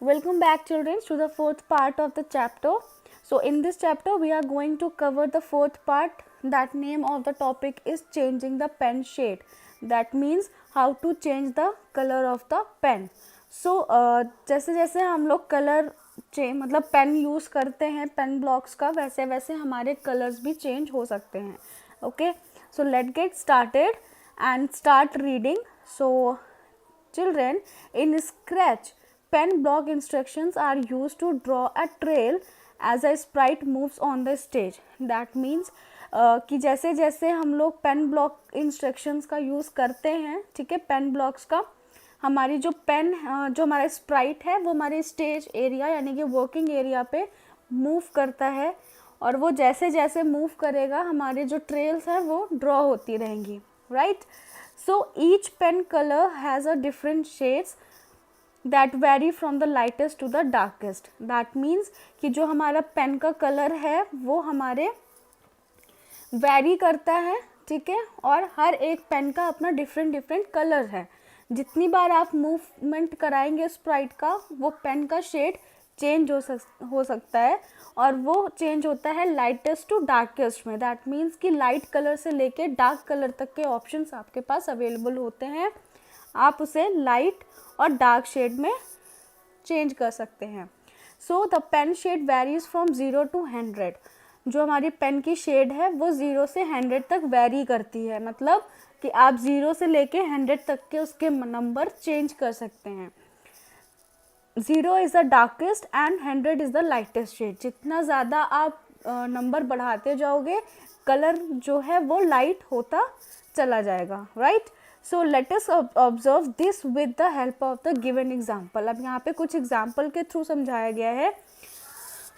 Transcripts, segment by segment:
Welcome back, children, to the fourth part of the chapter. So, in this chapter, we are going to cover the fourth part. That name of the topic is changing the pen shade. That means how to change the color of the pen. So, जैसे जैसे हम लोग colour मतलब pen use करते हैं pen blocks का, वैसे वैसे हमारे कलर्स भी चेंज हो सकते हैं. Okay, so let get started and start reading. So, children, in Scratch, pen block instructions are used to draw a trail as a sprite moves on the stage. That means कि जैसे जैसे हम लोग pen block instructions का use करते हैं, ठीक है, पेन ब्लॉक्स का, हमारी जो पेन जो हमारा स्प्राइट है वो हमारे स्टेज एरिया यानी कि वर्किंग एरिया पे मूव करता है, और वो जैसे जैसे मूव करेगा हमारे जो ट्रेल्स हैं वो ड्रॉ होती रहेंगी. Right, so each pen color has a different shades that vary from the lightest to the darkest. That means कि जो हमारा पेन का कलर है वो हमारे वैरी करता है, ठीक है, और हर एक पेन का अपना डिफरेंट कलर है. जितनी बार आप मूवमेंट कराएंगे स्प्राइट का, वो पेन का शेड चेंज हो सकता है, और वो चेंज होता है लाइटेस्ट टू डार्केस्ट में. दैट मीन्स कि लाइट कलर से लेके डार्क कलर तक के ऑप्शंस आपके पास अवेलेबल होते हैं. आप उसे लाइट और डार्क शेड में चेंज कर सकते हैं. So the pen shade varies from 0 to 100. जो हमारी पेन की शेड है वो 0 से 100 तक वेरी करती है, मतलब कि आप 0 से लेके 100 तक के उसके नंबर चेंज कर सकते हैं. 0 is the darkest and 100 is the lightest shade. जितना ज़्यादा आप नंबर बढ़ाते जाओगे, कलर जो है वो लाइट होता चला जाएगा. Right, so let us observe this with the help of the given example. अब यहाँ पे कुछ एग्जाम्पल के थ्रू समझाया गया है.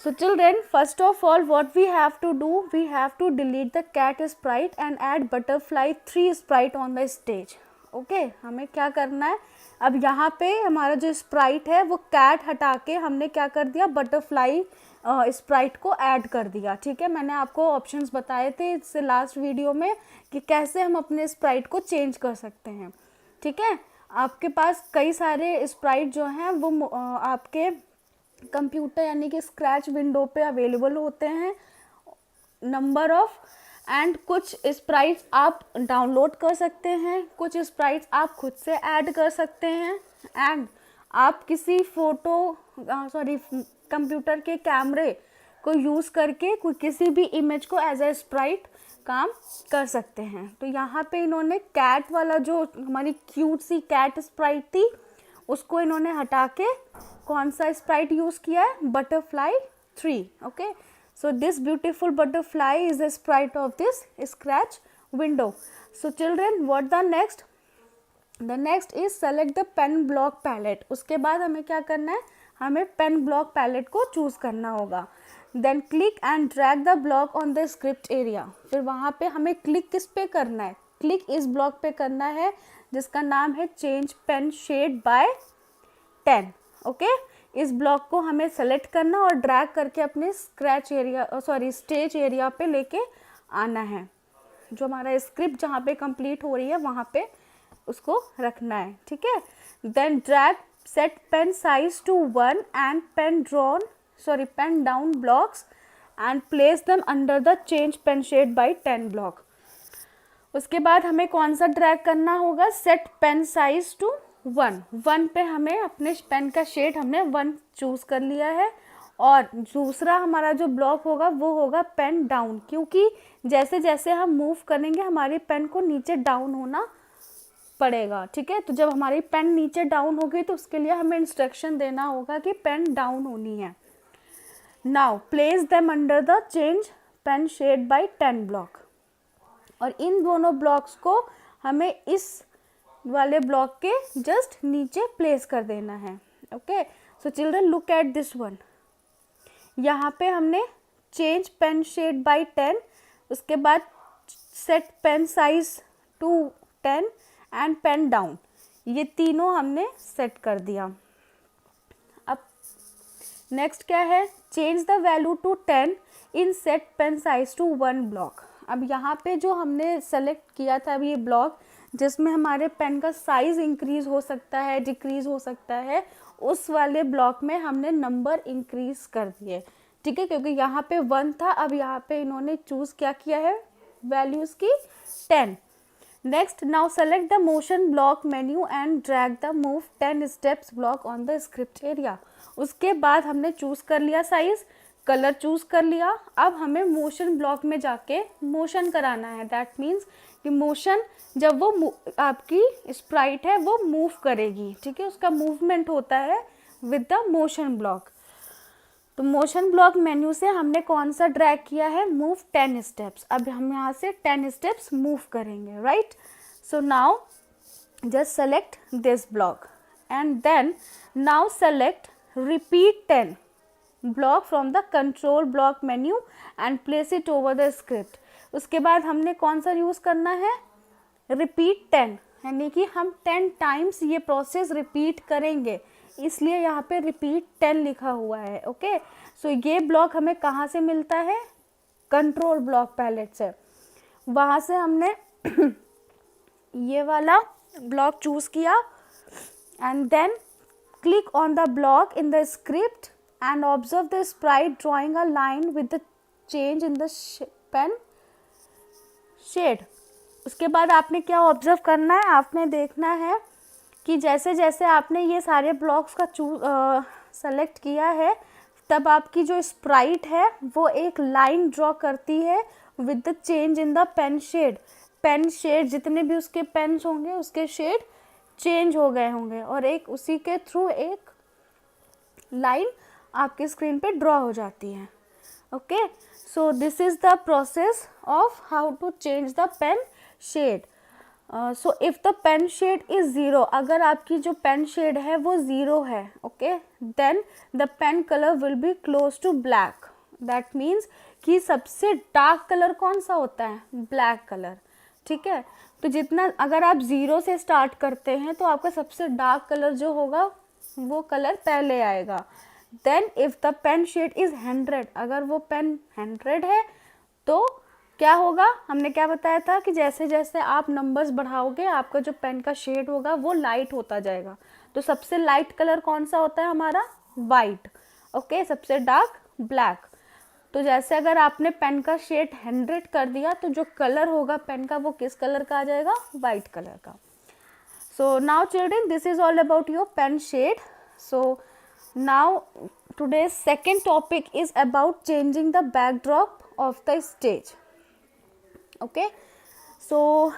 So children, first of all, what we have to do, we have to delete the cat sprite and add butterfly 3 sprite on the stage. Okay, हमें क्या करना है, अब यहाँ पे हमारा जो स्प्राइट है वो कैट हटा के हमने क्या कर दिया, बटरफ्लाई स्प्राइट को ऐड कर दिया. ठीक है, मैंने आपको ऑप्शंस बताए थे इससे लास्ट वीडियो में कि कैसे हम अपने स्प्राइट को चेंज कर सकते हैं. ठीक है, आपके पास कई सारे स्प्राइट जो हैं वो आपके कंप्यूटर यानी कि स्क्रैच विंडो पे अवेलेबल होते हैं, नंबर ऑफ, एंड कुछ स्प्राइट्स आप डाउनलोड कर सकते हैं, कुछ स्प्राइट्स आप खुद से ऐड कर सकते हैं, एंड आप किसी कंप्यूटर के कैमरे को यूज़ करके कोई किसी भी इमेज को एज ए स्प्राइट काम कर सकते हैं. तो यहाँ पे इन्होंने कैट वाला जो हमारी क्यूट सी कैट स्प्राइट थी उसको इन्होंने हटा के कौन सा स्प्राइट यूज़ किया है, butterfly 3. Okay, so this beautiful butterfly is the sprite of this scratch window. So children, what the next? The next is select the pen block palette. उसके बाद हमें क्या करना है, हमें pen block palette को चूज़ करना होगा. Then click and drag the block on the script area. फिर वहाँ पे हमें क्लिक किस पे करना है, क्लिक इस ब्लॉक पे करना है जिसका नाम है change pen shade by 10. Okay, इस ब्लॉक को हमें सेलेक्ट करना और ड्रैग करके अपने स्टेज एरिया पे लेके आना है. जो हमारा स्क्रिप्ट जहाँ पे कंप्लीट हो रही है वहाँ पे उसको रखना है. ठीक है, then drag set pen size to 1 and pen down blocks and place them under the change pen shade by 10 block. उसके बाद हमें कौन सा ड्रैग करना होगा, सेट पेन साइज टू 1 पे हमें अपने पेन का शेड हमने 1 चूज़ कर लिया है. और दूसरा हमारा जो ब्लॉक होगा वो होगा पेन डाउन, क्योंकि जैसे जैसे हम मूव करेंगे हमारी पेन को नीचे डाउन होना पड़ेगा. ठीक है, तो जब हमारी पेन नीचे डाउन होगी तो उसके लिए हमें इंस्ट्रक्शन देना होगा कि पेन डाउन होनी है. Now place them under the change pen shade by 10 block. और इन दोनों ब्लॉक्स को हमें इस वाले ब्लॉक के जस्ट नीचे प्लेस कर देना है. Okay, so children look at this one. यहाँ पे हमने चेंज पेन शेड बाय 10, उसके बाद set pen size to 10 and pen down, ये तीनों हमने सेट कर दिया. अब नेक्स्ट क्या है, change the value to 10 in set pen size to 1 block. अब यहाँ पे जो हमने सेलेक्ट किया था अब ये ब्लॉक जिसमें हमारे पेन का साइज़ इंक्रीज़ हो सकता है, डिक्रीज़ हो सकता है, उस वाले ब्लॉक में हमने नंबर इंक्रीज कर दिए, ठीक है, क्योंकि यहाँ पे 1 था, अब यहाँ पे इन्होंने चूज क्या किया है, वैल्यूज की 10। Next, now select the motion block menu and drag the move 10 steps block on the script area. उसके बाद हमने चूज कर लिया साइज, कलर चूज कर लिया, अब हमें मोशन ब्लॉक में जाके मोशन कराना है। दैट मीन्स कि मोशन जब वो आपकी स्प्राइट है वो मूव करेगी, ठीक है, उसका मूवमेंट होता है विद द मोशन ब्लॉक। तो मोशन ब्लॉक मेन्यू से हमने कौन सा ड्रैग किया है, मूव 10 स्टेप्स। अब हम यहाँ से 10 स्टेप्स मूव करेंगे, right. So now just select this block and then now select repeat 10 block from the control block menu and place it over the script. उसके बाद हमने कौन सा यूज करना है, रिपीट 10, यानी कि हम 10 टाइम्स ये प्रोसेस रिपीट करेंगे, इसलिए यहाँ पे रिपीट 10 लिखा हुआ है। ओके, सो ये ब्लॉक हमें कहाँ से मिलता है, कंट्रोल ब्लॉक पैलेट से। वहाँ से हमने ये वाला ब्लॉक चूज किया and then click on the block in the script and observe the sprite drawing a line with the change in the pen shade. उसके बाद आपने क्या ऑब्जर्व करना है, आपने देखना है कि जैसे जैसे आपने ये सारे ब्लॉक्स का सेलेक्ट किया है, तब आपकी जो स्प्राइट है वो एक लाइन ड्रॉ करती है with the change in the pen shade. Pen shade जितने भी उसके पेन्स होंगे उसके शेड चेंज हो गए होंगे और एक उसी के थ्रू एक लाइन आपके स्क्रीन पे ड्रॉ हो जाती है। Okay, so this is the process of how to change the pen shade. So if the pen shade is 0, अगर आपकी जो पेन शेड है वो 0 है, okay, then the pen colour will be close to black. That means कि सबसे dark colour कौन सा होता है, ब्लैक कलर, ठीक है। तो जितना अगर आप 0 से स्टार्ट करते हैं तो आपका सबसे डार्क कलर जो होगा वो कलर पहले आएगा। Then if the pen shade is 100, अगर वो पेन 100 है तो क्या होगा, हमने क्या बताया था कि जैसे जैसे आप नंबर्स बढ़ाओगे आपका जो पेन का शेड होगा वो लाइट होता जाएगा। तो सबसे लाइट कलर कौन सा होता है हमारा, वाइट, ओके, सबसे डार्क ब्लैक। तो जैसे अगर आपने पेन का शेड 100 कर दिया तो जो कलर होगा पेन का वो किस कलर का आ जाएगा, वाइट कलर का। So now children, this is all about your pen shade. So now today's second topic is about changing the backdrop of the stage. Okay, so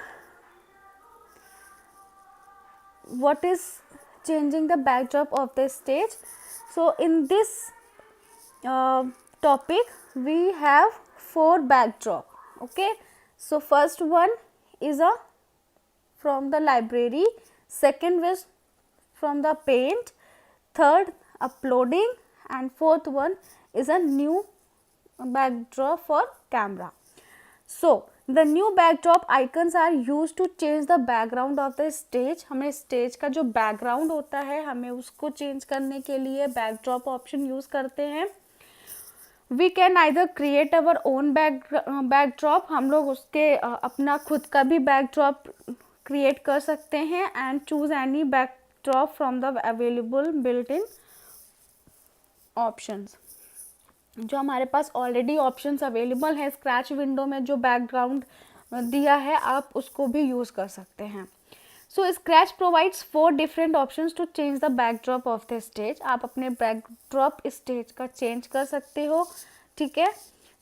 what is changing the backdrop of the stage? So in this topic we have 4 backdrop. Okay, so first one is a from the library, second was from the paint, third uploading, and fourth one is a new backdrop for camera. So the new backdrop icons are used to change the background of the stage. हमें stage का जो background होता है हमें उसको change करने के लिए बैकड्रॉप ऑप्शन यूज करते हैं। We can either create our own backdrop, हम लोग उसके अपना खुद का भी बैकड्रॉप क्रिएट कर सकते हैं and choose any backdrop from the available built in options. जो हमारे पास ऑलरेडी ऑप्शंस अवेलेबल है स्क्रैच विंडो में जो बैकग्राउंड दिया है आप उसको भी यूज़ कर सकते हैं। So scratch provides 4 different options to change the backdrop of the stage. आप अपने बैकड्रॉप स्टेज का चेंज कर सकते हो, ठीक है।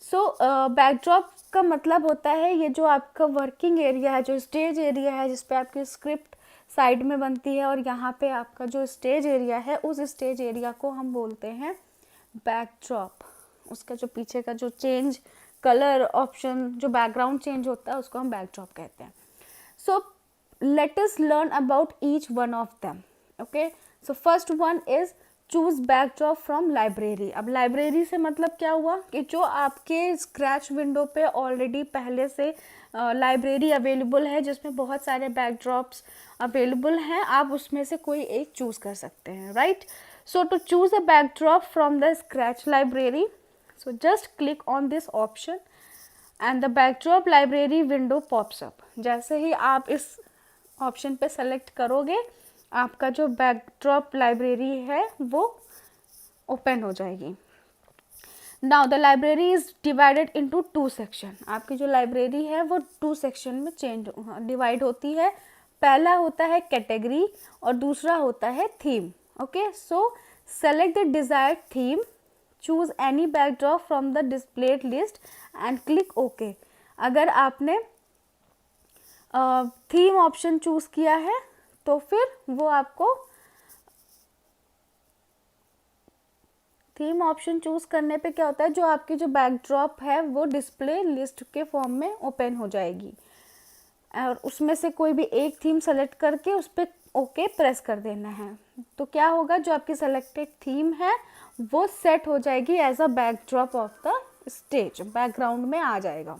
सो बैकड्रॉप का मतलब होता है ये जो आपका वर्किंग एरिया है, जो स्टेज एरिया है जिस पे आपकी स्क्रिप्ट साइड में बनती है और यहाँ पे आपका जो स्टेज एरिया है उस स्टेज एरिया को हम बोलते हैं बैकड्रॉप। उसका जो पीछे का जो चेंज कलर ऑप्शन जो बैकग्राउंड चेंज होता है उसको हम बैकड्रॉप कहते हैं। So let us learn about each one of them. Okay, so first one is choose backdrop from library. अब लाइब्रेरी से मतलब क्या हुआ कि जो आपके स्क्रैच विंडो पे ऑलरेडी पहले से लाइब्रेरी अवेलेबल है जिसमें बहुत सारे बैकड्रॉप्स अवेलेबल हैं, आप उसमें से कोई एक चूज कर सकते हैं, right. So to choose a backdrop from the Scratch library, so just click on this option and the backdrop library window pops up. जैसे ही आप इस ऑप्शन पे सेलेक्ट करोगे आपका जो बैकड्रॉप लाइब्रेरी है वो ओपन हो जाएगी। Now the library is divided into 2 section. आपकी जो लाइब्रेरी है वो 2 सेक्शन में डिवाइड होती है। पहला होता है कैटेगरी और दूसरा होता है theme. Okay, so select the desired theme, choose any backdrop from the displayed list and click okay. अगर आपने थीम ऑप्शन चूज किया है तो फिर वो आपको थीम ऑप्शन चूज करने पे क्या होता है, जो आपकी जो बैकड्रॉप है वो डिस्प्ले लिस्ट के फॉर्म में ओपन हो जाएगी और उसमें से कोई भी एक थीम सेलेक्ट करके उस पर ओके प्रेस कर देना है। तो क्या होगा, जो आपकी सेलेक्टेड थीम है वो सेट हो जाएगी as a backdrop of the stage, background में आ जाएगा।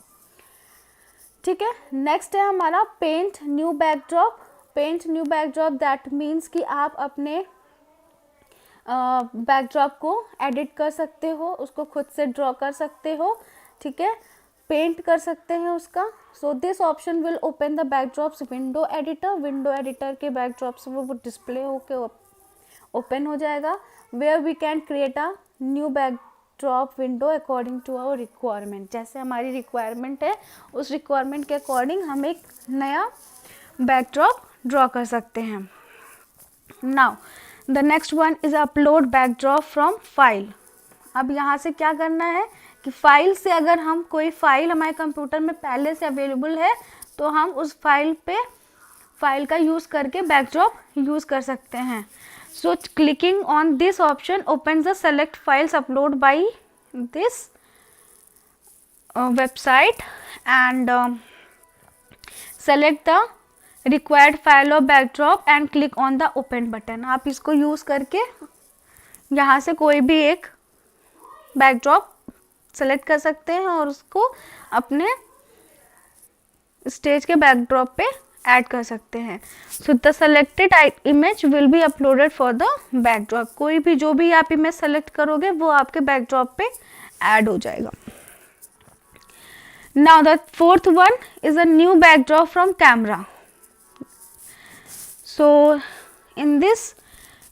ठीक है, नेक्स्ट है हमारा paint new backdrop. Paint new backdrop that means कि आप अपने बैकड्रॉप को एडिट कर सकते हो, उसको खुद से ड्रॉ कर सकते हो, ठीक है, पेंट कर सकते हैं उसका। So this option will open the backdrops window editor. Window editor के बैकड्रॉप्स वो डिस्प्ले होके ओपन हो जाएगा, where we can create a new backdrop window according to our requirement. जैसे हमारी रिक्वायरमेंट है उस रिक्वायरमेंट के अकॉर्डिंग हम एक नया बैकड्रॉप ड्रॉ कर सकते हैं। Now the next one is upload backdrop from file. अब यहाँ से क्या करना है कि फाइल से अगर हम कोई फाइल हमारे कंप्यूटर में पहले से अवेलेबल है तो हम उस फाइल का यूज़ करके बैकड्रॉप यूज़ कर सकते हैं। So clicking on this option open the select files upload by this website and select the required file और backdrop and click on the open button. आप इसको यूज़ करके यहाँ से कोई भी एक बैकड्रॉप सेलेक्ट कर सकते हैं और उसको अपने स्टेज के बैकड्रॉप पे ऐड कर सकते हैं। So the selected image will be uploaded for the backdrop. कोई भी जो भी आप इमेज सेलेक्ट करोगे वो आपके बैकड्रॉप पे ऐड हो जाएगा। Now the fourth one is a new backdrop from camera. So in this,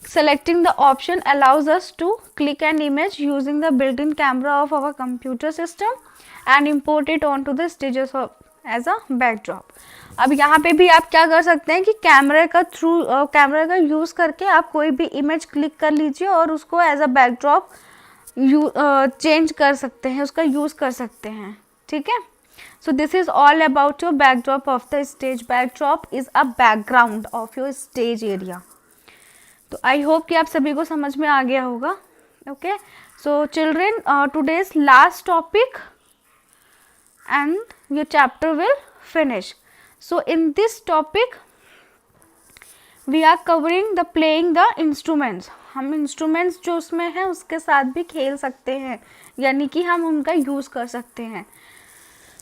selecting the option allows us to click an image using the built-in camera of our computer system and import it onto the stages of as a backdrop. अब यहाँ पे भी आप क्या कर सकते हैं कि कैमरे का यूज़ करके आप कोई भी इमेज क्लिक कर लीजिए और उसको एज अ बैकड्रॉप चेंज कर सकते हैं, उसका यूज़ कर सकते हैं। ठीक है, so this is all about your backdrop of the stage. Backdrop is a background of your stage area. तो आई होप कि आप सभी को समझ में आ गया होगा। Okay, so children, today's last topic and your chapter will finish. So in this topic we are covering the playing the instruments. हम instruments जो उसमें हैं उसके साथ भी खेल सकते हैं, यानी कि हम उनका यूज़ कर सकते हैं।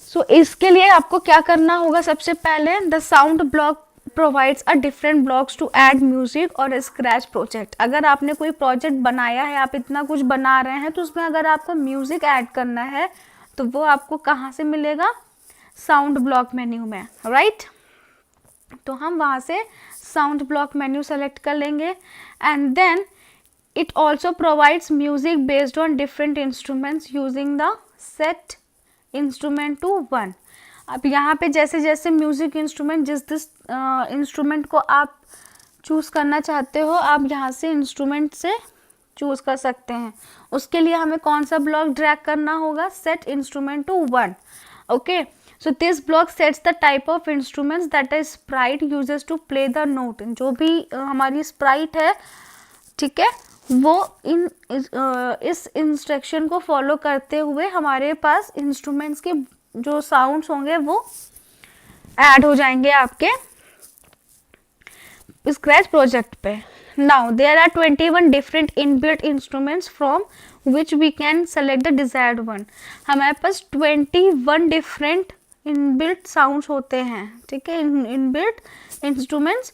सो इसके लिए आपको क्या करना होगा, सबसे पहले the sound block provides a different blocks to add music और स्क्रैच प्रोजेक्ट। अगर आपने कोई प्रोजेक्ट बनाया है, आप इतना कुछ बना रहे हैं, तो उसमें अगर आपको म्यूजिक ऐड करना है तो वो आपको कहाँ से मिलेगा, साउंड ब्लॉक मेन्यू में, राइट। तो हम वहाँ से साउंड ब्लॉक मेन्यू सेलेक्ट कर लेंगे and then it also provides music based on different instruments using the set instrument to 1। अब यहाँ पे जैसे जैसे म्यूजिक इंस्ट्रूमेंट जिस इंस्ट्रूमेंट को आप चूज़ करना चाहते हो, आप यहाँ से इंस्ट्रूमेंट से चूज़ कर सकते हैं। उसके लिए हमें कौन सा ब्लॉक ड्रैग करना होगा, set instrument to 1। Okay, so this block sets the type of instruments that a sprite uses to play the note. जो भी हमारी स्प्राइट है, ठीक है, वो इस इंस्ट्रक्शन को फॉलो करते हुए हमारे पास इंस्ट्रूमेंट्स के जो साउंड्स होंगे वो ऐड हो जाएंगे आपके स्क्रैच प्रोजेक्ट पे। Now there are 21 different inbuilt instruments from which we can select the desired one. हमारे पास 21 डिफरेंट इनबिल्ट साउंड्स होते हैं, ठीक है, इनबिल्ट इंस्ट्रूमेंट्स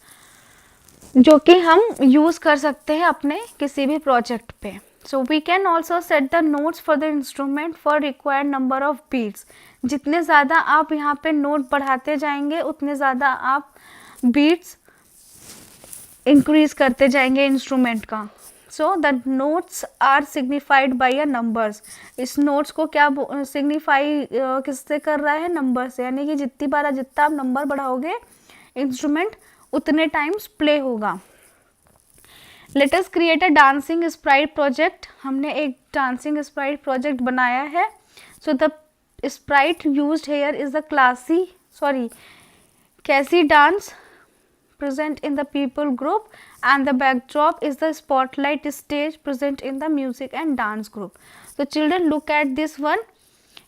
जो कि हम यूज़ कर सकते हैं अपने किसी भी प्रोजेक्ट पे। So we can also set the notes for the instrument for required number of beats. जितने ज़्यादा आप यहाँ पे नोट बढ़ाते जाएंगे उतने ज़्यादा आप बीट्स इंक्रीज करते जाएंगे इंस्ट्रूमेंट का। So the notes are signified by a numbers. इस नोट्स को क्या सिग्निफाई किससे कर रहा है? नंबर से, यानी कि जितनी बार जितना आप नंबर बढ़ाओगे इंस्ट्रूमेंट उतने टाइम्स प्ले होगा। Let us create a dancing Sprite project. हमने एक डांसिंग स्प्राइट प्रोजेक्ट बनाया है। So the Sprite used here is the कैसी dance present in the people group and the backdrop is the spotlight stage present in the music and dance group. So children look at this one.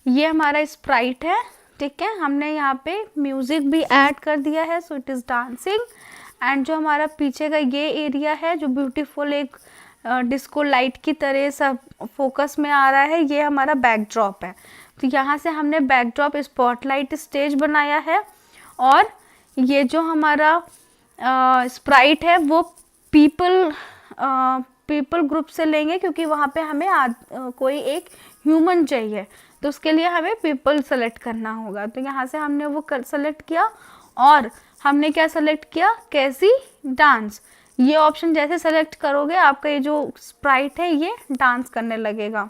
ये हमारा Sprite है, ठीक है। हमने यहाँ पे music भी ऐड कर दिया है, so it is dancing. And जो हमारा पीछे का ये एरिया है जो ब्यूटीफुल एक डिस्को लाइट की तरह सब फोकस में आ रहा है, ये हमारा बैकड्रॉप है। तो यहाँ से हमने बैकड्रॉप स्पॉटलाइट स्टेज बनाया है। और ये जो हमारा स्प्राइट है वो पीपल ग्रुप से लेंगे, क्योंकि वहाँ पे हमें कोई एक ह्यूमन चाहिए, तो उसके लिए हमें पीपल सेलेक्ट करना होगा। तो यहाँ से हमने वो सेलेक्ट किया। और हमने क्या सेलेक्ट किया? कैसी डांस। ये ऑप्शन जैसे सेलेक्ट करोगे आपका ये जो स्प्राइट है ये डांस करने लगेगा।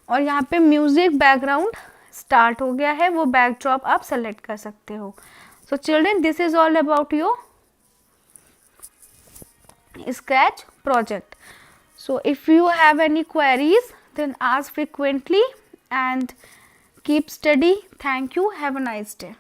और यहाँ पे म्यूजिक बैकग्राउंड स्टार्ट हो गया है, वो बैकड्रॉप आप सेलेक्ट कर सकते हो। So children, this is all about your Scratch project. So if you have any queries, then ask frequently and keep study. Thank you. Have a nice day.